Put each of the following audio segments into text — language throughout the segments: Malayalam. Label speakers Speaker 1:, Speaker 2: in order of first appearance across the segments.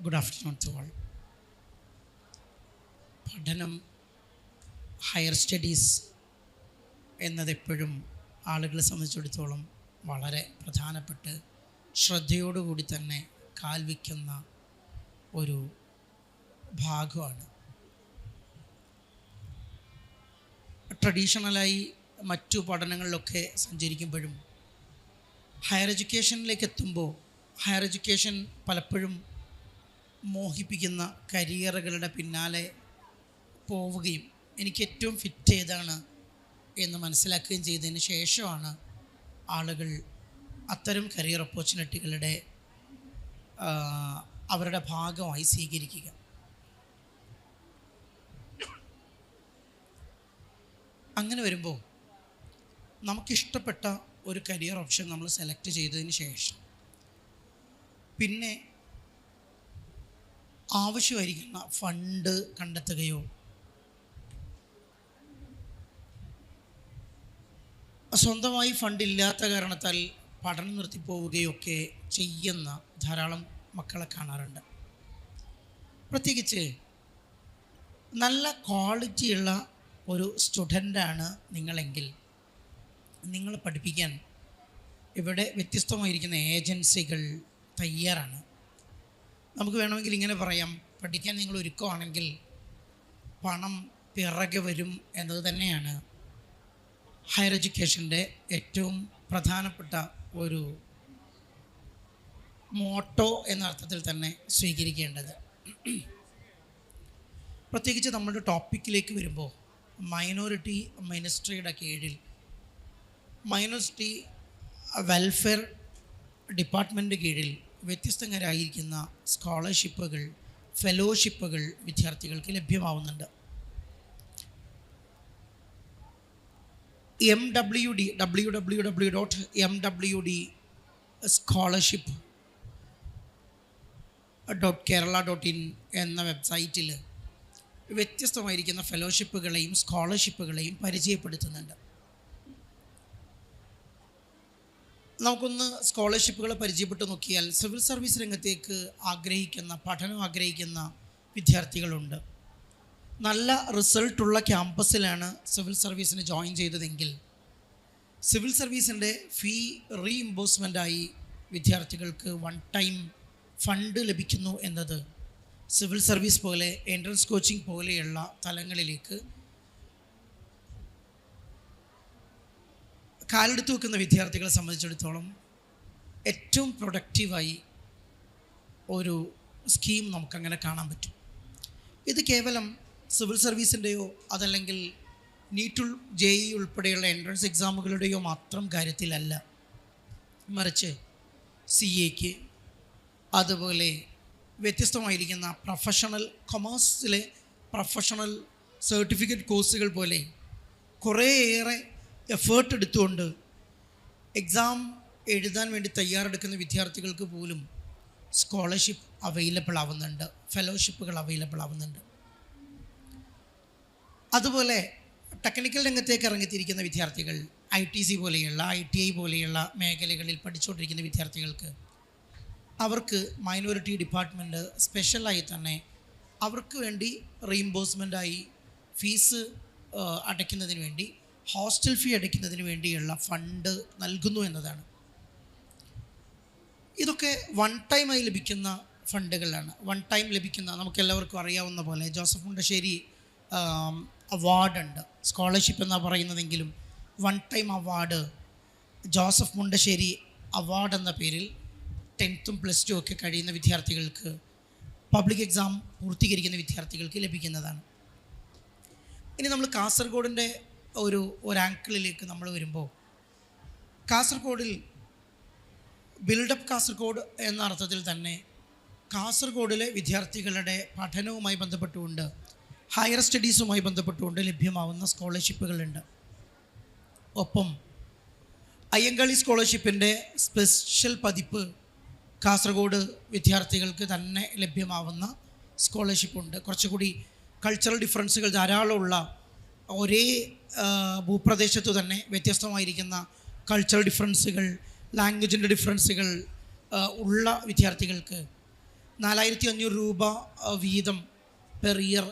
Speaker 1: Good afternoon to all. പഠനം, ഹയർ സ്റ്റഡീസ് എന്നതെപ്പോഴും ആളുകളെ സംബന്ധിച്ചിടത്തോളം വളരെ പ്രധാനപ്പെട്ട് ശ്രദ്ധയോടുകൂടി തന്നെ കാൽവയ്ക്കുന്ന ഒരു ഭാഗമാണ്. ട്രഡീഷണലായി മറ്റു പഠനങ്ങളിലൊക്കെ സഞ്ചരിക്കുമ്പോഴും ഹയർ എഡ്യൂക്കേഷനിലേക്ക് എത്തുമ്പോൾ ഹയർ എഡ്യൂക്കേഷൻ പലപ്പോഴും മോഹിപ്പിക്കുന്ന കരിയറുകളുടെ പിന്നാലെ പോവുകയും എനിക്ക് ഏറ്റവും ഫിറ്റ് ഏതാണ് എന്ന് മനസ്സിലാക്കുകയും ചെയ്തതിന് ശേഷമാണ് ആളുകൾ അത്തരം കരിയർ ഓപ്പർച്യൂണിറ്റികളുടെ അവരുടെ ഭാഗമായി സ്വീകരിക്കുക. അങ്ങനെ വരുമ്പോൾ നമുക്കിഷ്ടപ്പെട്ട ഒരു കരിയർ ഓപ്ഷൻ നമ്മൾ സെലക്ട് ചെയ്തതിന് ശേഷം പിന്നെ ആവശ്യമായിരിക്കുന്ന ഫണ്ട് കണ്ടെത്തുകയോ സ്വന്തമായി ഫണ്ടില്ലാത്ത കാരണത്താൽ പഠനം നിർത്തിപ്പോവുകയോ ഒക്കെ ചെയ്യുന്ന ധാരാളം മക്കളെ കാണാറുണ്ട്. പ്രത്യേകിച്ച് നല്ല ക്വാളിറ്റിയുള്ള ഒരു സ്റ്റുഡൻ്റാണ് നിങ്ങളെങ്കിൽ നിങ്ങളെ പഠിപ്പിക്കാൻ ഇവിടെ വ്യത്യസ്തമായിരിക്കുന്ന ഏജൻസികൾ തയ്യാറാണ്. നമുക്ക് വേണമെങ്കിൽ ഇങ്ങനെ പറയാം, പഠിക്കാൻ നിങ്ങൾ ഒരുക്കമാണെങ്കിൽ പണം പിറകെ വരും എന്നത് തന്നെയാണ് ഹയർ എഡ്യൂക്കേഷൻ്റെ ഏറ്റവും പ്രധാനപ്പെട്ട ഒരു മോട്ടോ എന്ന അർത്ഥത്തിൽ തന്നെ സ്വീകരിക്കേണ്ടത്. പ്രത്യേകിച്ച് നമ്മുടെ ടോപ്പിക്കിലേക്ക് വരുമ്പോൾ മൈനോറിറ്റി മിനിസ്ട്രിയുടെ കീഴിൽ മൈനോറിറ്റി വെൽഫെയർ ഡിപ്പാർട്ട്മെൻറ്റ് കീഴിൽ വ്യത്യസ്തരായിരിക്കുന്ന സ്കോളർഷിപ്പുകൾ, ഫെലോഷിപ്പുകൾ വിദ്യാർത്ഥികൾക്ക് ലഭ്യമാവുന്നുണ്ട്. www.mwd.scholarship.kerala.in എന്ന വെബ്സൈറ്റിൽ വ്യത്യസ്തമായിരിക്കുന്ന ഫെലോഷിപ്പുകളെയും സ്കോളർഷിപ്പുകളെയും പരിചയപ്പെടുത്തുന്നുണ്ട്. നമുക്കൊന്ന് സ്കോളർഷിപ്പുകളെ പരിചയപ്പെട്ട് നോക്കിയാൽ സിവിൽ സർവീസ് രംഗത്തേക്ക് പഠനം ആഗ്രഹിക്കുന്ന വിദ്യാർത്ഥികളുണ്ട്. നല്ല റിസൾട്ടുള്ള ക്യാമ്പസിലാണ് സിവിൽ സർവീസിന് ജോയിൻ ചെയ്തതെങ്കിൽ സിവിൽ സർവീസിൻ്റെ ഫീ റീഇംബേഴ്സ്മെൻറ്റായി വിദ്യാർത്ഥികൾക്ക് വൺ ടൈം ഫണ്ട് ലഭിക്കുന്നു എന്നത് സിവിൽ സർവീസ് പോലെ എൻട്രൻസ് കോച്ചിങ് പോലെയുള്ള തലങ്ങളിലേക്ക് കാലെടുത്ത് വെക്കുന്ന വിദ്യാർത്ഥികളെ സംബന്ധിച്ചിടത്തോളം ഏറ്റവും പ്രൊഡക്റ്റീവായി ഒരു സ്കീം നമുക്കങ്ങനെ കാണാൻ പറ്റും. ഇത് കേവലം സിവിൽ സർവീസിൻ്റെയോ അതല്ലെങ്കിൽ നീറ്റ് JEE ഉൾപ്പെടെയുള്ള എൻട്രൻസ് എക്സാമുകളുടെയോ മാത്രം കാര്യത്തിലല്ല, മറിച്ച് CAക്ക് അതുപോലെ വ്യത്യസ്തമായിരിക്കുന്ന കൊമേഴ്സിലെ പ്രൊഫഷണൽ സർട്ടിഫിക്കറ്റ് കോഴ്സുകൾ പോലെ കുറേയേറെ എഫേർട്ട് എടുത്തുകൊണ്ട് എക്സാം എഴുതാൻ വേണ്ടി തയ്യാറെടുക്കുന്ന വിദ്യാർത്ഥികൾക്ക് പോലും സ്കോളർഷിപ്പ് അവൈലബിൾ ആവുന്നുണ്ട്, ഫെലോഷിപ്പുകൾ അവൈലബിൾ ആവുന്നുണ്ട്. അതുപോലെ ടെക്നിക്കൽ രംഗത്തേക്ക് ഇറങ്ങിത്തിരിക്കുന്ന വിദ്യാർത്ഥികൾ ITC പോലെയുള്ള ITI പോലെയുള്ള മേഖലകളിൽ പഠിച്ചുകൊണ്ടിരിക്കുന്ന വിദ്യാർത്ഥികൾക്ക് അവർക്ക് മൈനോറിറ്റി ഡിപ്പാർട്ട്മെൻറ്റ് സ്പെഷ്യലായി തന്നെ അവർക്ക് വേണ്ടി റീഇംബേഴ്സ്മെൻറ്റായി ഫീസ് അടയ്ക്കുന്നതിന് വേണ്ടി ഹോസ്റ്റൽ ഫീ അടയ്ക്കുന്നതിന് വേണ്ടിയുള്ള ഫണ്ട് നൽകുന്നു എന്നതാണ്. ഇതൊക്കെ വൺ ടൈമായി ലഭിക്കുന്ന ഫണ്ടുകളാണ്. വൺ ടൈം ലഭിക്കുന്ന, നമുക്കെല്ലാവർക്കും അറിയാവുന്ന പോലെ ജോസഫ് മുണ്ടശ്ശേരി അവാർഡുണ്ട്. സ്കോളർഷിപ്പ് എന്നാണ് പറയുന്നതെങ്കിലും one time award Joseph Mundassery award എന്ന പേരിൽ 10th +2 ഒക്കെ കഴിയുന്ന വിദ്യാർത്ഥികൾക്ക്, പബ്ലിക് എക്സാം പൂർത്തീകരിക്കുന്ന വിദ്യാർത്ഥികൾക്ക് ലഭിക്കുന്നതാണ്. ഇനി നമ്മൾ കാസർഗോഡിൻ്റെ ഒരു ആങ്കിളിലേക്ക് നമ്മൾ വരുമ്പോൾ, കാസർഗോഡിൽ ബിൽഡപ്പ് കാസർഗോഡ് എന്ന അർത്ഥത്തിൽ തന്നെ കാസർഗോഡിലെ വിദ്യാർത്ഥികളുടെ പഠനവുമായി ബന്ധപ്പെട്ടുകൊണ്ട് ഹയർ സ്റ്റഡീസുമായി ബന്ധപ്പെട്ടുകൊണ്ട് ലഭ്യമാവുന്ന സ്കോളർഷിപ്പുകളുണ്ട്. ഒപ്പം അയ്യങ്കാളി സ്കോളർഷിപ്പിൻ്റെ സ്പെഷ്യൽ പതിപ്പ് കാസർഗോഡ് വിദ്യാർത്ഥികൾക്ക് തന്നെ ലഭ്യമാവുന്ന സ്കോളർഷിപ്പുണ്ട്. കുറച്ചുകൂടി കൾച്ചറൽ ഡിഫറൻസുകൾ ധാരാളമുള്ള ഒരേ ഭൂപ്രദേശത്തു തന്നെ വ്യത്യസ്തമായിരിക്കുന്ന കൾച്ചറൽ ഡിഫറൻസുകൾ, ലാംഗ്വേജിൻ്റെ ഡിഫറൻസുകൾ ഉള്ള വിദ്യാർത്ഥികൾക്ക് 4,500 രൂപ വീതം പെർ ഇയർ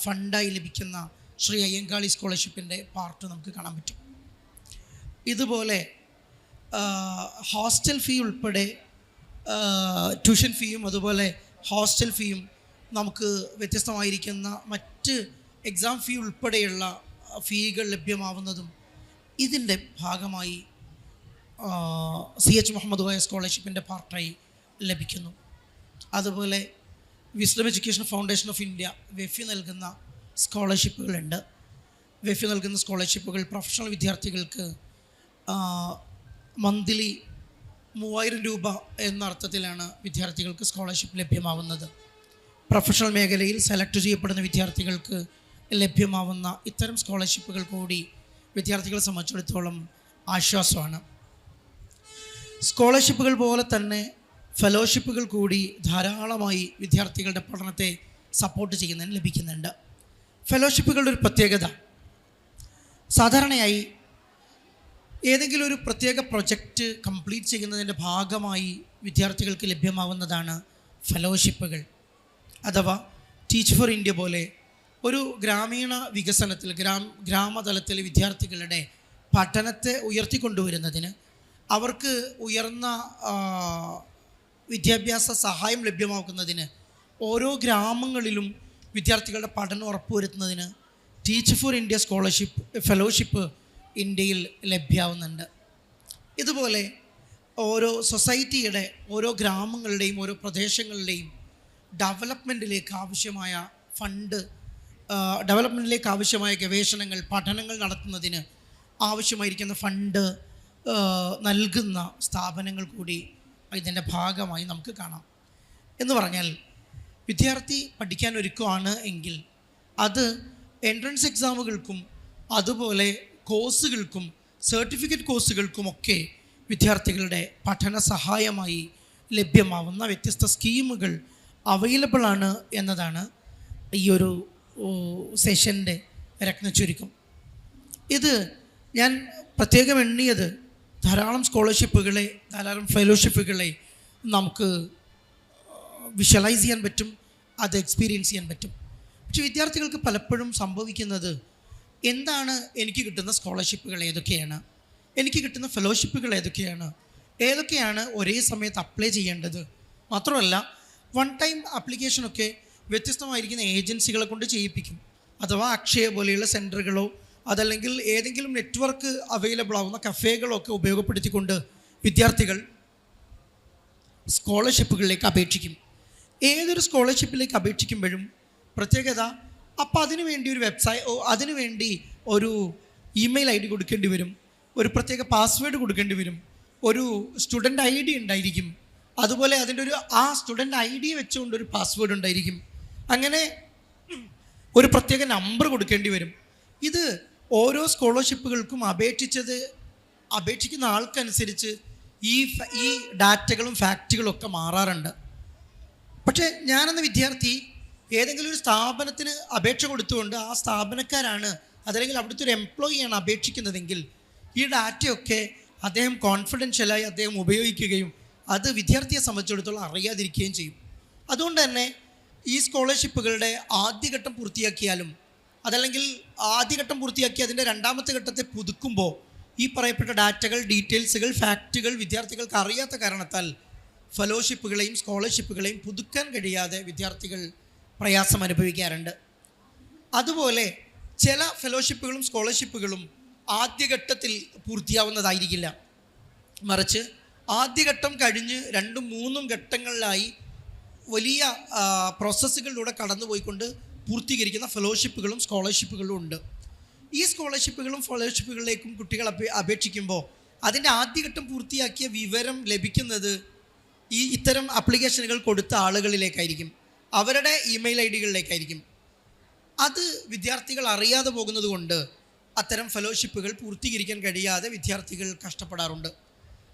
Speaker 1: ഫണ്ടായി ലഭിക്കുന്ന ശ്രീ അയ്യങ്കാളി സ്കോളർഷിപ്പിൻ്റെ പാർട്ട് നമുക്ക് കാണാൻ പറ്റും. ഇതുപോലെ ഹോസ്റ്റൽ ഫീ ഉൾപ്പെടെ ട്യൂഷൻ ഫീയും അതുപോലെ ഹോസ്റ്റൽ ഫീയും നമുക്ക് വ്യത്യസ്തമായിരിക്കുന്ന മറ്റ് എക്സാം ഫീ ഉൾപ്പെടെയുള്ള ഫീകൾ ലഭ്യമാവുന്നതും ഇതിൻ്റെ ഭാഗമായി CH മുഹമ്മദ് കോയ സ്കോളർഷിപ്പിൻ്റെ പാർട്ടായി ലഭിക്കുന്നു. അതുപോലെ Wisdom Education Foundation of India വെഫി നൽകുന്ന സ്കോളർഷിപ്പുകളുണ്ട്. വെഫി നൽകുന്ന സ്കോളർഷിപ്പുകൾ പ്രൊഫഷണൽ വിദ്യാർത്ഥികൾക്ക് മന്ത്ലി 3,000 രൂപ എന്ന അർത്ഥത്തിലാണ് വിദ്യാർത്ഥികൾക്ക് സ്കോളർഷിപ്പ് ലഭ്യമാവുന്നത്. പ്രൊഫഷണൽ മേഖലയിൽ സെലക്ട് ചെയ്യപ്പെടുന്ന വിദ്യാർത്ഥികൾക്ക് ലഭ്യമാവുന്ന ഇത്തരം സ്കോളർഷിപ്പുകൾ കൂടി വിദ്യാർത്ഥികളെ സംബന്ധിച്ചിടത്തോളം ആശ്വാസമാണ്. സ്കോളർഷിപ്പുകൾ പോലെ തന്നെ ഫെലോഷിപ്പുകൾ കൂടി ധാരാളമായി വിദ്യാർത്ഥികളുടെ പഠനത്തെ സപ്പോർട്ട് ചെയ്യുന്നതിന് ലഭിക്കുന്നുണ്ട്. ഫെലോഷിപ്പുകളുടെ ഒരു പ്രത്യേകത, സാധാരണയായി ഏതെങ്കിലും ഒരു പ്രത്യേക പ്രൊജക്റ്റ് കംപ്ലീറ്റ് ചെയ്യുന്നതിൻ്റെ ഭാഗമായി വിദ്യാർത്ഥികൾക്ക് ലഭ്യമാവുന്നതാണ് ഫെലോഷിപ്പുകൾ. അഥവാ ടീച്ച് ഫോർ ഇന്ത്യ പോലെ ഒരു ഗ്രാമീണ വികസനത്തിൽ ഗ്രാമതലത്തിലെ വിദ്യാർത്ഥികളുടെ പഠനത്തെ ഉയർത്തിക്കൊണ്ടുവരുന്നതിന് അവർക്ക് ഉയർന്ന വിദ്യാഭ്യാസ സഹായം ലഭ്യമാക്കുന്നതിന് ഓരോ ഗ്രാമങ്ങളിലും വിദ്യാർത്ഥികളുടെ പഠനം ഉറപ്പുവരുത്തുന്നതിന് ടീച്ച് ഫോർ ഇന്ത്യ ഫെലോഷിപ്പ് ഇന്ത്യയിൽ ലഭ്യമാവുന്നുണ്ട്. ഇതുപോലെ ഓരോ സൊസൈറ്റിയുടെ, ഓരോ ഗ്രാമങ്ങളുടെയും ഓരോ പ്രദേശങ്ങളുടെയും ഡെവലപ്മെൻറ്റിലേക്ക് ആവശ്യമായ ഫണ്ട്, ഡെവലപ്മെൻറ്റിലേക്ക് ആവശ്യമായ ഗവേഷണങ്ങൾ, പഠനങ്ങൾ നടത്തുന്നതിന് ആവശ്യമായിരിക്കുന്ന ഫണ്ട് നൽകുന്ന സ്ഥാപനങ്ങൾ കൂടി ഇതിൻ്റെ ഭാഗമായി നമുക്ക് കാണാം. എന്ന് പറഞ്ഞാൽ വിദ്യാർത്ഥി പഠിക്കാൻ ഒരുക്കമാണ് എങ്കിൽ അത് എൻട്രൻസ് എക്സാമുകൾക്കും അതുപോലെ കോഴ്സുകൾക്കും സർട്ടിഫിക്കറ്റ് കോഴ്സുകൾക്കുമൊക്കെ വിദ്യാർത്ഥികളുടെ പഠന സഹായമായി ലഭ്യമാവുന്ന വ്യത്യസ്ത സ്കീമുകൾ അവൈലബിൾ ആണ് എന്നതാണ് ഈ ഒരു സെഷൻ്റെ രത്നച്ചുരുക്കം. ഇത് ഞാൻ പ്രത്യേകം എണ്ണിയത് ധാരാളം സ്കോളർഷിപ്പുകളെ, ധാരാളം ഫെലോഷിപ്പുകളെ നമുക്ക് വിഷ്വലൈസ് ചെയ്യാൻ പറ്റും, അത് എക്സ്പീരിയൻസ് ചെയ്യാൻ പറ്റും. പക്ഷെ വിദ്യാർത്ഥികൾക്ക് പലപ്പോഴും സംഭവിക്കുന്നത്, എന്താണ് എനിക്ക് കിട്ടുന്ന സ്കോളർഷിപ്പുകൾ ഏതൊക്കെയാണ്, എനിക്ക് കിട്ടുന്ന ഫെലോഷിപ്പുകൾ ഏതൊക്കെയാണ് ഒരേ സമയത്ത് അപ്ലൈ ചെയ്യേണ്ടത്. മാത്രമല്ല വൺ ടൈം ആപ്ലിക്കേഷനൊക്കെ വ്യത്യസ്തമായിരിക്കുന്ന ഏജൻസികളെ കൊണ്ട് ചെയ്യിപ്പിക്കും. അഥവാ അക്ഷയ പോലെയുള്ള സെൻറ്ററുകളോ അതല്ലെങ്കിൽ ഏതെങ്കിലും നെറ്റ്വർക്ക് അവൈലബിൾ ആവുന്ന കഫേകളോ ഒക്കെ ഉപയോഗപ്പെടുത്തിക്കൊണ്ട് വിദ്യാർത്ഥികൾ സ്കോളർഷിപ്പുകളിലേക്ക് അപേക്ഷിക്കും. ഏതൊരു സ്കോളർഷിപ്പിലേക്ക് അപേക്ഷിക്കുമ്പോഴും പ്രത്യേകത, അപ്പോൾ അതിനുവേണ്ടി ഒരു അതിനുവേണ്ടി ഒരു ഇമെയിൽ ID കൊടുക്കേണ്ടി വരും, ഒരു പ്രത്യേക പാസ്വേഡ് കൊടുക്കേണ്ടി വരും, ഒരു സ്റ്റുഡൻ്റ് ID ഉണ്ടായിരിക്കും, അതുപോലെ അതിൻ്റെ ആ സ്റ്റുഡൻ്റ് ID വെച്ചുകൊണ്ടൊരു പാസ്വേഡ് ഉണ്ടായിരിക്കും, അങ്ങനെ ഒരു പ്രത്യേക നമ്പർ കൊടുക്കേണ്ടി വരും. ഇത് ഓരോ സ്കോളർഷിപ്പുകൾക്കും അപേക്ഷിക്കുന്ന ആൾക്കനുസരിച്ച് ഈ ഡാറ്റകളും ഫാക്റ്റുകളും ഒക്കെ മാറാറുണ്ട്. പക്ഷേ ഞാനെന്ന വിദ്യാർത്ഥി ഏതെങ്കിലും ഒരു സ്ഥാപനത്തിന് അപേക്ഷ കൊടുത്തുകൊണ്ട് ആ സ്ഥാപനക്കാരാണ് അതല്ലെങ്കിൽ അവിടുത്തെ ഒരു എംപ്ലോയിയാണ് അപേക്ഷിക്കുന്നതെങ്കിൽ ഈ ഡാറ്റയൊക്കെ അദ്ദേഹം കോൺഫിഡൻഷ്യലായി അദ്ദേഹം ഉപയോഗിക്കുകയും അത് വിദ്യാർത്ഥിയെ സംബന്ധിച്ചിടത്തോളം അറിയാതിരിക്കുകയും ചെയ്യും. അതുകൊണ്ട് തന്നെ ഈ സ്കോളർഷിപ്പുകളുടെ ആദ്യഘട്ടം പൂർത്തിയാക്കിയാലും അതല്ലെങ്കിൽ ആദ്യഘട്ടം പൂർത്തിയാക്കി അതിൻ്റെ രണ്ടാമത്തെ ഘട്ടത്തെ പുതുക്കുമ്പോൾ ഈ പറയപ്പെട്ട ഡാറ്റകൾ, ഡീറ്റെയിൽസുകൾ, ഫാക്റ്റുകൾ വിദ്യാർത്ഥികൾക്ക് അറിയാത്ത കാരണത്താൽ ഫെലോഷിപ്പുകളെയും സ്കോളർഷിപ്പുകളെയും പുതുക്കാൻ കഴിയാതെ വിദ്യാർത്ഥികൾ പ്രയാസം അനുഭവിക്കാറുണ്ട്. അതുപോലെ ചില ഫെലോഷിപ്പുകളും സ്കോളർഷിപ്പുകളും ആദ്യഘട്ടത്തിൽ പൂർത്തിയാവുന്നതായിരിക്കില്ല. മറിച്ച് ആദ്യഘട്ടം കഴിഞ്ഞ് 2-3 ഘട്ടങ്ങളിലായി വലിയ പ്രോസസ്സുകളിലൂടെ കടന്നുപോയിക്കൊണ്ട് പൂർത്തീകരിക്കുന്ന ഫെലോഷിപ്പുകളും സ്കോളർഷിപ്പുകളും ഉണ്ട്. ഈ സ്കോളർഷിപ്പുകളും ഫെലോഷിപ്പുകളിലേക്കും കുട്ടികൾ അപേക്ഷിക്കുമ്പോൾ അതിൻ്റെ ആദ്യഘട്ടം പൂർത്തിയാക്കിയ വിവരം ലഭിക്കുന്നത് ഇത്തരം ആപ്ലിക്കേഷനുകൾ കൊടുത്ത ആളുകളിലേക്കായിരിക്കും, അവരുടെ ഇമെയിൽ IDകളിലേക്കായിരിക്കും. അത് വിദ്യാർത്ഥികൾ അറിയാതെ പോകുന്നത് കൊണ്ട് അത്തരം ഫെലോഷിപ്പുകൾ പൂർത്തീകരിക്കാൻ കഴിയാതെ വിദ്യാർത്ഥികൾ കഷ്ടപ്പെടാറുണ്ട്.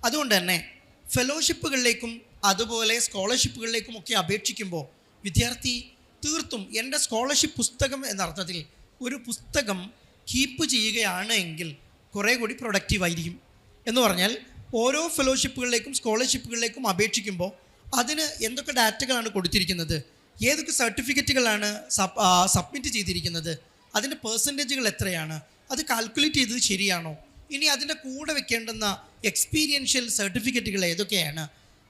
Speaker 1: അതുകൊണ്ട് തന്നെ ഫെലോഷിപ്പുകളിലേക്കും അതുപോലെ സ്കോളർഷിപ്പുകളിലേക്കും ഒക്കെ അപേക്ഷിക്കുമ്പോൾ വിദ്യാർത്ഥി തീർത്തും എൻ്റെ സ്കോളർഷിപ്പ് പുസ്തകം എന്ന അർത്ഥത്തിൽ ഒരു പുസ്തകം കീപ്പ് ചെയ്യുകയാണ് എങ്കിൽ കുറേ കൂടി പ്രൊഡക്റ്റീവായിരിക്കും. എന്ന് പറഞ്ഞാൽ ഓരോ ഫെലോഷിപ്പുകളിലേക്കും സ്കോളർഷിപ്പുകളിലേക്കും അപേക്ഷിക്കുമ്പോൾ അതിന് എന്തൊക്കെ ഡാറ്റകളാണ് കൊടുത്തിരിക്കുന്നത്, ഏതൊക്കെ സർട്ടിഫിക്കറ്റുകളാണ് സബ്മിറ്റ് ചെയ്തിരിക്കുന്നത്, അതിൻ്റെ പെർസെൻറ്റേജുകൾ എത്രയാണ്, അത് കാൽക്കുലേറ്റ് ചെയ്തത് ശരിയാണോ, ഇനി അതിൻ്റെ കൂടെ വെക്കേണ്ടുന്ന എക്സ്പീരിയൻഷ്യൽ സർട്ടിഫിക്കറ്റുകൾ ഏതൊക്കെയാണ്,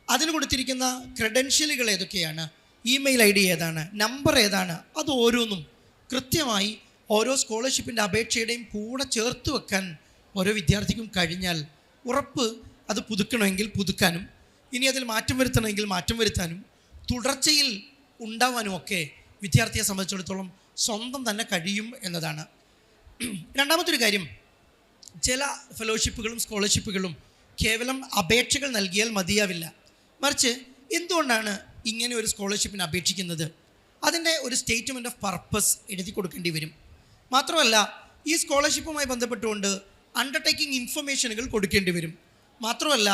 Speaker 1: അതിന് കൊടുത്തിരിക്കുന്ന ക്രെഡൻഷ്യലുകൾ ഏതൊക്കെയാണ്, ഇമെയിൽ ഐ ഡി ഏതാണ്, നമ്പർ ഏതാണ്, അത് ഓരോന്നും കൃത്യമായി ഓരോ സ്കോളർഷിപ്പിൻ്റെ അപേക്ഷയുടെയും കൂടെ ചേർത്ത് വെക്കാൻ ഓരോ വിദ്യാർത്ഥിക്കും കഴിഞ്ഞാൽ ഉറപ്പ് അത് പുതുക്കണമെങ്കിൽ പുതുക്കാനും ഇനി അതിൽ മാറ്റം വരുത്തണമെങ്കിൽ മാറ്റം വരുത്താനും തുടർച്ചയിൽ ഉണ്ടാവാനും ഒക്കെ വിദ്യാർത്ഥിയെ സംബന്ധിച്ചിടത്തോളം സ്വന്തം തന്നെ കഴിയും എന്നതാണ്. രണ്ടാമത്തെ ഒരു കാര്യം, ചില ഫെലോഷിപ്പുകളും സ്കോളർഷിപ്പുകളും കേവലം അപേക്ഷകൾ നൽകിയാൽ മതിയാവില്ല. മറിച്ച് എന്തുകൊണ്ടാണ് ഇങ്ങനെ ഒരു സ്കോളർഷിപ്പിന് അപേക്ഷിക്കുന്നത്, അതിൻ്റെ ഒരു സ്റ്റേറ്റ്മെൻറ്റ് ഓഫ് പർപ്പസ് എഴുതി കൊടുക്കേണ്ടി വരും. മാത്രമല്ല ഈ സ്കോളർഷിപ്പുമായി ബന്ധപ്പെട്ടുകൊണ്ട് അണ്ടർടേക്കിംഗ് ഇൻഫർമേഷനുകൾ കൊടുക്കേണ്ടി വരും. മാത്രമല്ല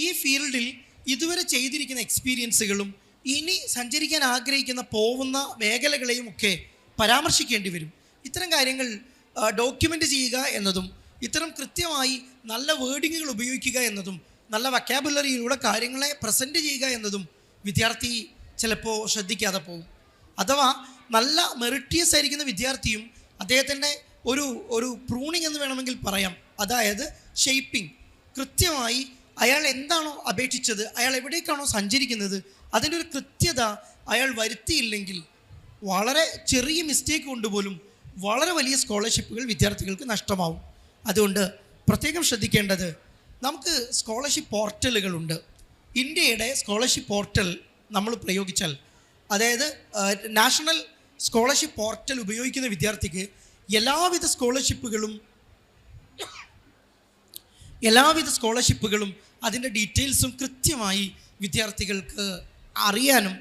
Speaker 1: ഈ ഫീൽഡിൽ ഇതുവരെ ചെയ്തിരിക്കുന്ന എക്സ്പീരിയൻസുകളും ഇനി സഞ്ചരിക്കാൻ ആഗ്രഹിക്കുന്ന പോകുന്ന മേഖലകളെയും ഒക്കെ പരാമർശിക്കേണ്ടി വരും. ഇത്തരം കാര്യങ്ങൾ ഡോക്യുമെൻ്റ് ചെയ്യുക എന്നതും ഇത്തരം കൃത്യമായി നല്ല വേർഡിങ്ങുകൾ ഉപയോഗിക്കുക എന്നതും നല്ല വൊക്കാബുലറിയിലൂടെ കാര്യങ്ങളെ പ്രസൻറ്റ് ചെയ്യുക എന്നതും വിദ്യാർത്ഥി ചിലപ്പോൾ ശ്രദ്ധിക്കാതെ പോകും. അഥവാ നല്ല മെറിറ്റിയസ് ആയിരിക്കുന്ന വിദ്യാർത്ഥിയും അദ്ദേഹത്തിൻ്റെ ഒരു പ്രൂണിങ് എന്ന് വേണമെങ്കിൽ പറയാം, അതായത് ഷെയ്പ്പിംഗ്, കൃത്യമായി അയാൾ എന്താണോ അപേക്ഷിച്ചത്, അയാൾ എവിടേക്കാണോ സഞ്ചരിക്കുന്നത്, അതിൻ്റെ ഒരു കൃത്യത അയാൾ വരുത്തിയില്ലെങ്കിൽ വളരെ ചെറിയ മിസ്റ്റേക്ക് കൊണ്ടുപോലും വളരെ വലിയ സ്കോളർഷിപ്പുകൾ വിദ്യാർത്ഥികൾക്ക് നഷ്ടമാവും. അതുകൊണ്ട് പ്രത്യേകം ശ്രദ്ധിക്കേണ്ടത്, നമുക്ക് സ്കോളർഷിപ്പ് പോർട്ടലുകളുണ്ട്. ഇന്ത്യയുടെ സ്കോളർഷിപ്പ് പോർട്ടൽ നമ്മൾ പ്രയോഗിച്ചാൽ, അതായത് നാഷണൽ സ്കോളർഷിപ്പ് പോർട്ടൽ ഉപയോഗിക്കുന്ന വിദ്യാർത്ഥിക്ക് എല്ലാവിധ സ്കോളർഷിപ്പുകളും അതിൻ്റെ ഡീറ്റെയിൽസും കൃത്യമായി വിദ്യാർത്ഥികൾക്ക് അറിയാനും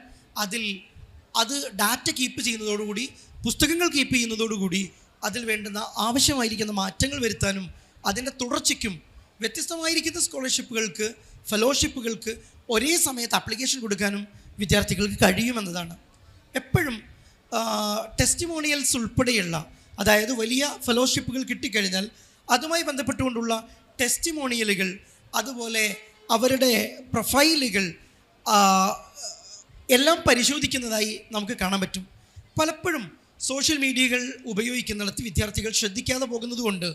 Speaker 1: അത് ഡാറ്റ കീപ്പ് ചെയ്യുന്നതോടുകൂടി, പുസ്തകങ്ങൾ കീപ്പ് ചെയ്യുന്നതോടുകൂടി അതിൽ വേണ്ടുന്ന ആവശ്യമായിരിക്കുന്ന മാറ്റങ്ങൾ വരുത്താനും അതിൻ്റെ തുടർച്ചയ്ക്കും വ്യത്യസ്തമായിരിക്കുന്ന സ്കോളർഷിപ്പുകൾക്ക്, ഫെലോഷിപ്പുകൾക്ക് ഒരേ സമയത്ത് ആപ്ലിക്കേഷൻ കൊടുക്കാനും വിദ്യാർത്ഥികൾക്ക് കഴിയുമെന്നതാണ്. എപ്പോഴും ടെസ്റ്റിമോണിയൽസ് ഉൾപ്പെടെയുള്ള, അതായത് വലിയ ഫെലോഷിപ്പുകൾ കിട്ടിക്കഴിഞ്ഞാൽ അതുമായി ബന്ധപ്പെട്ടുകൊണ്ടുള്ള ടെസ്റ്റിമോണിയലുകൾ, അതുപോലെ അവരുടെ പ്രൊഫൈലുകൾ എല്ലാം പരിശോധിക്കുന്നതായി നമുക്ക് കാണാൻ പറ്റും. പലപ്പോഴും സോഷ്യൽ മീഡിയകൾ ഉപയോഗിക്കുന്നിടത്ത് വിദ്യാർത്ഥികൾ ശ്രദ്ധിക്കാതെ പോകുന്നത് കൊണ്ട്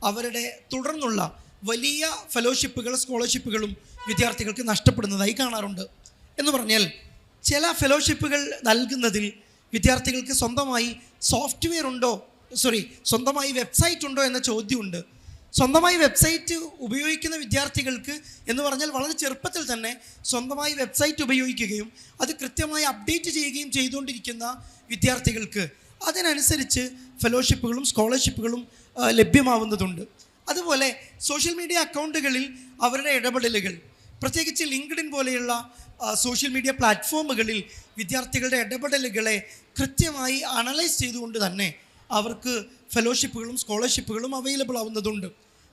Speaker 1: അവരുടെ തുടർന്നുള്ള വലിയ ഫെലോഷിപ്പുകൾ, സ്കോളർഷിപ്പുകളും വിദ്യാർത്ഥികൾക്ക് നഷ്ടപ്പെടുന്നതായി കാണാറുണ്ട്. എന്ന് പറഞ്ഞാൽ ചില ഫെലോഷിപ്പുകൾ നൽകുന്നതിൽ വിദ്യാർത്ഥികൾക്ക് സ്വന്തമായി സ്വന്തമായി വെബ്സൈറ്റ് ഉണ്ടോ എന്ന ചോദ്യമുണ്ട്. സ്വന്തമായി വെബ്സൈറ്റ് ഉപയോഗിക്കുന്ന വിദ്യാർത്ഥികൾക്ക് എന്ന് പറഞ്ഞാൽ വളരെ ചെറുപ്പത്തിൽ തന്നെ സ്വന്തമായി വെബ്സൈറ്റ് ഉപയോഗിക്കുകയും അത് കൃത്യമായി അപ്ഡേറ്റ് ചെയ്യുകയും ചെയ്തുകൊണ്ടിരിക്കുന്ന വിദ്യാർത്ഥികൾക്ക് അതിനനുസരിച്ച് ഫെലോഷിപ്പുകളും സ്കോളർഷിപ്പുകളും ലഭ്യമാവുന്നതുണ്ട്. അതുപോലെ സോഷ്യൽ മീഡിയ അക്കൗണ്ടുകളിൽ അവരുടെ ഇടപെടലുകൾ, പ്രത്യേകിച്ച് ലിങ്ക്ഡിൻ പോലെയുള്ള സോഷ്യൽ മീഡിയ പ്ലാറ്റ്ഫോമുകളിൽ വിദ്യാർത്ഥികളുടെ ഇടപെടലുകളെ കൃത്യമായി അനലൈസ് ചെയ്തുകൊണ്ട് തന്നെ അവർക്ക് ഫെലോഷിപ്പുകളും സ്കോളർഷിപ്പുകളും അവൈലബിൾ ആവുന്നതുണ്ട്.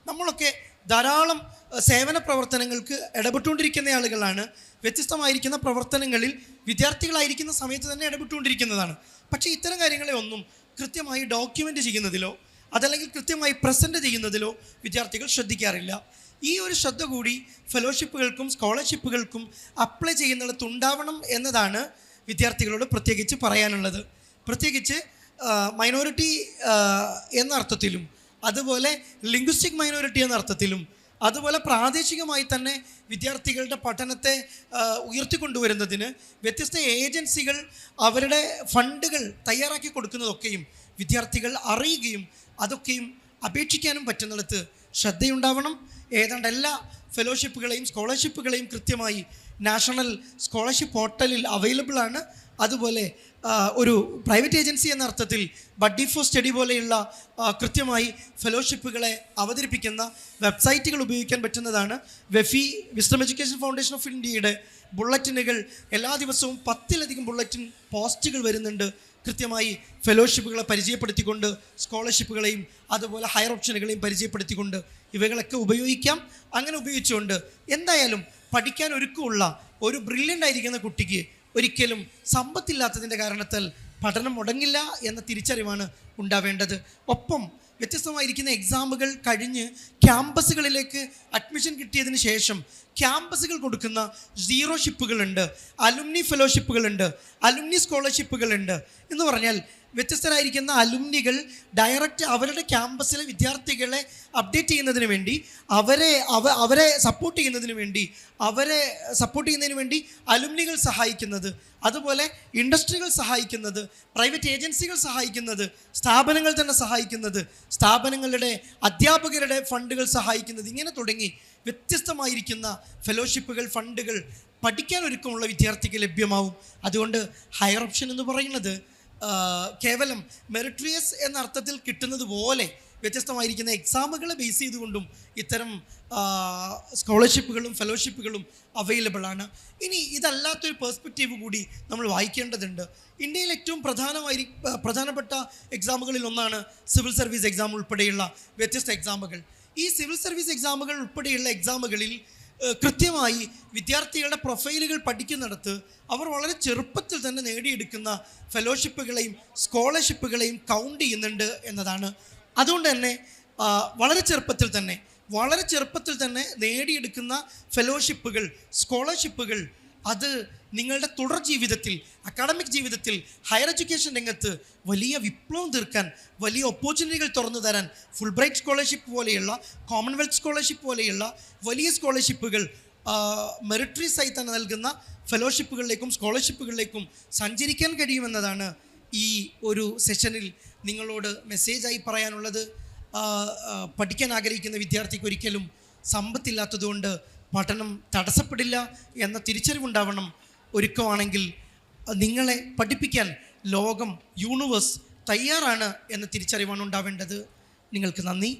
Speaker 1: നമ്മളൊക്കെ ധാരാളം സേവന പ്രവർത്തനങ്ങൾക്ക് ഇടപെട്ടുകൊണ്ടിരിക്കുന്ന ആളുകളാണ്. വ്യത്യസ്തമായിരിക്കുന്ന പ്രവർത്തനങ്ങളിൽ വിദ്യാർത്ഥികളായിരിക്കുന്ന സമയത്ത് തന്നെ ഇടപെട്ടുകൊണ്ടിരിക്കുന്നതാണ്. പക്ഷേ ഇത്തരം കാര്യങ്ങളെ ഒന്നും കൃത്യമായി ഡോക്യുമെൻ്റ് ചെയ്യുന്നതിലോ അതല്ലെങ്കിൽ കൃത്യമായി പ്രസൻറ്റ് ചെയ്യുന്നതിലോ വിദ്യാർത്ഥികൾ ശ്രദ്ധിക്കാറില്ല. ഈ ഒരു ശ്രദ്ധ കൂടി ഫെലോഷിപ്പുകൾക്കും സ്കോളർഷിപ്പുകൾക്കും അപ്ലൈ ചെയ്യുന്നിടത്തുണ്ടാവണം എന്നതാണ് വിദ്യാർത്ഥികളോട് പ്രത്യേകിച്ച് പറയാനുള്ളത്. പ്രത്യേകിച്ച് മൈനോറിറ്റി എന്ന അർത്ഥത്തിലും, അതുപോലെ ലിംഗ്വിസ്റ്റിക് മൈനോറിറ്റി എന്ന അർത്ഥത്തിലും, അതുപോലെ പ്രാദേശികമായി തന്നെ വിദ്യാർത്ഥികളുടെ പഠനത്തെ ഉയർത്തിക്കൊണ്ടുവരുന്നതിന് വ്യത്യസ്ത ഏജൻസികൾ അവരുടെ ഫണ്ടുകൾ തയ്യാറാക്കി കൊടുക്കുന്നതൊക്കെയും വിദ്യാർത്ഥികൾ അറിയുകയും അതൊക്കെയും അപേക്ഷിക്കാനും പറ്റുന്നിടത്ത് ശ്രദ്ധയുണ്ടാവണം. ഏതാണ്ട് എല്ലാ ഫെലോഷിപ്പുകളെയും സ്കോളർഷിപ്പുകളെയും കൃത്യമായി നാഷണൽ സ്കോളർഷിപ്പ് പോർട്ടലിൽ അവൈലബിൾ ആണ്. അതുപോലെ ഒരു പ്രൈവറ്റ് ഏജൻസി എന്ന അർത്ഥത്തിൽ ബഡ്ഡി ഫോർ സ്റ്റഡി പോലെയുള്ള കൃത്യമായി ഫെലോഷിപ്പുകളെ അവതരിപ്പിക്കുന്ന വെബ്സൈറ്റുകൾ ഉപയോഗിക്കാൻ പറ്റുന്നതാണ്. വെഫി, വിസ്ഡം എഡ്യൂക്കേഷൻ ഫൗണ്ടേഷൻ ഓഫ് ഇന്ത്യയുടെ ബുള്ളറ്റിനുകൾ എല്ലാ ദിവസവും 10-ലധികം ബുള്ളറ്റിൻ പോസ്റ്റുകൾ വരുന്നുണ്ട്. കൃത്യമായി ഫെലോഷിപ്പുകളെ പരിചയപ്പെടുത്തിക്കൊണ്ട്, സ്കോളർഷിപ്പുകളെയും അതുപോലെ ഹയർ ഓപ്ഷനുകളെയും പരിചയപ്പെടുത്തിക്കൊണ്ട് ഇവകളൊക്കെ ഉപയോഗിക്കാം. അങ്ങനെ ഉപയോഗിച്ചുകൊണ്ട് എന്തായാലും പഠിക്കാൻ ഒരുക്കമുള്ള ഒരു ബ്രില്യൻ്റ് ആയിരിക്കുന്ന കുട്ടിക്ക് ഒരിക്കലും സമ്പത്തില്ലാത്തതിൻ്റെ കാരണത്താൽ പഠനം മുടങ്ങില്ല എന്ന തിരിച്ചറിവാണ് ഉണ്ടാവേണ്ടത്. ഒപ്പം വ്യത്യസ്തമായിരിക്കുന്ന എക്സാമുകൾ കഴിഞ്ഞ് ക്യാമ്പസുകളിലേക്ക് അഡ്മിഷൻ കിട്ടിയതിന് ശേഷം ക്യാമ്പസുകൾ കൊടുക്കുന്ന സീറോ ഷിപ്പുകളുണ്ട്, അലുമിനി ഫെലോഷിപ്പുകളുണ്ട്, അലുമിനി സ്കോളർഷിപ്പുകളുണ്ട്. എന്ന് പറഞ്ഞാൽ വ്യത്യസ്തരായിരിക്കുന്ന അലുമിനികൾ ഡയറക്റ്റ് അവരുടെ ക്യാമ്പസിലെ വിദ്യാർത്ഥികളെ അപ്ഡേറ്റ് ചെയ്യുന്നതിന് വേണ്ടി, അവരെ സപ്പോർട്ട് ചെയ്യുന്നതിന് വേണ്ടി അലുമിനികൾ സഹായിക്കുന്നത്, അതുപോലെ ഇൻഡസ്ട്രികൾ സഹായിക്കുന്നത്, പ്രൈവറ്റ് ഏജൻസികൾ സഹായിക്കുന്നത്, സ്ഥാപനങ്ങൾ തന്നെ സഹായിക്കുന്നത്, സ്ഥാപനങ്ങളുടെ അധ്യാപകരുടെ ഫണ്ടുകൾ സഹായിക്കുന്നത്, ഇങ്ങനെ തുടങ്ങി വ്യത്യസ്തമായിരിക്കുന്ന ഫെലോഷിപ്പുകൾ, ഫണ്ടുകൾ പഠിക്കാൻ ഒരുക്കമുള്ള വിദ്യാർത്ഥിക്ക് ലഭ്യമാവും. അതുകൊണ്ട് ഹയർ ഓപ്ഷൻ എന്ന് പറയുന്നത് കേവലം മെറിട്രിയസ് എന്ന അർത്ഥത്തിൽ കിട്ടുന്നത് പോലെ വ്യത്യസ്തമായിരിക്കുന്ന എക്സാമുകളെ ബേസ് ചെയ്തുകൊണ്ടും ഇത്തരം സ്കോളർഷിപ്പുകളും ഫെലോഷിപ്പുകളും അവൈലബിൾ ആണ്. ഇനി ഇതല്ലാത്തൊരു പേഴ്സ്പെക്റ്റീവ് കൂടി നമ്മൾ വായിക്കേണ്ടതുണ്ട്. ഇന്ത്യയിൽ ഏറ്റവും പ്രധാനപ്പെട്ട എക്സാമുകളിൽ ഒന്നാണ് സിവിൽ സർവീസ് എക്സാം ഉൾപ്പെടെയുള്ള വ്യത്യസ്ത എക്സാമുകൾ. ഈ സിവിൽ സർവീസ് എക്സാമുകൾ ഉൾപ്പെടെയുള്ള എക്സാമുകളിൽ കൃത്യമായി വിദ്യാർത്ഥികളുടെ പ്രൊഫൈലുകൾ പഠിക്കുന്നിടത്ത് അവർ വളരെ ചെറുപ്പത്തിൽ തന്നെ നേടിയെടുക്കുന്ന ഫെലോഷിപ്പുകളെയും സ്കോളർഷിപ്പുകളെയും കൗണ്ട് ചെയ്യുന്നുണ്ട് എന്നതാണ്. അതുകൊണ്ട് തന്നെ വളരെ ചെറുപ്പത്തിൽ തന്നെ നേടിയെടുക്കുന്ന ഫെലോഷിപ്പുകൾ, സ്കോളർഷിപ്പുകൾ അത് നിങ്ങളുടെ തുടർ ജീവിതത്തിൽ, അക്കാഡമിക് ജീവിതത്തിൽ, ഹയർ എഡ്യൂക്കേഷൻ രംഗത്ത് വലിയ വിപ്ലവം തീർക്കാൻ, വലിയ ഓപ്പർച്യൂണിറ്റികൾ തുറന്നു തരാൻ ഫുൾ ബ്രൈറ്റ് സ്കോളർഷിപ്പ് പോലെയുള്ള, കോമൺവെൽത്ത് സ്കോളർഷിപ്പ് പോലെയുള്ള വലിയ സ്കോളർഷിപ്പുകൾ, മെറിറ്ററീസായി തന്നെ നൽകുന്ന ഫെലോഷിപ്പുകളിലേക്കും സ്കോളർഷിപ്പുകളിലേക്കും സഞ്ചരിക്കാൻ കഴിയുമെന്നതാണ് ഈ ഒരു സെഷനിൽ നിങ്ങളോട് മെസ്സേജായി പറയാനുള്ളത്. പഠിക്കാൻ ആഗ്രഹിക്കുന്ന വിദ്യാർത്ഥിക്ക് ഒരിക്കലും സമ്പത്തില്ലാത്തതുകൊണ്ട് പഠനം തടസ്സപ്പെടില്ല എന്ന തിരിച്ചറിവുണ്ടാവണം. ഒരുക്കമാണെങ്കിൽ നിങ്ങളെ പഠിപ്പിക്കാൻ ലോകം, യൂണിവേഴ്സ് തയ്യാറാണ് എന്ന തിരിച്ചറിവാണ് ഉണ്ടാവേണ്ടത്. നിങ്ങൾക്ക് നന്ദി.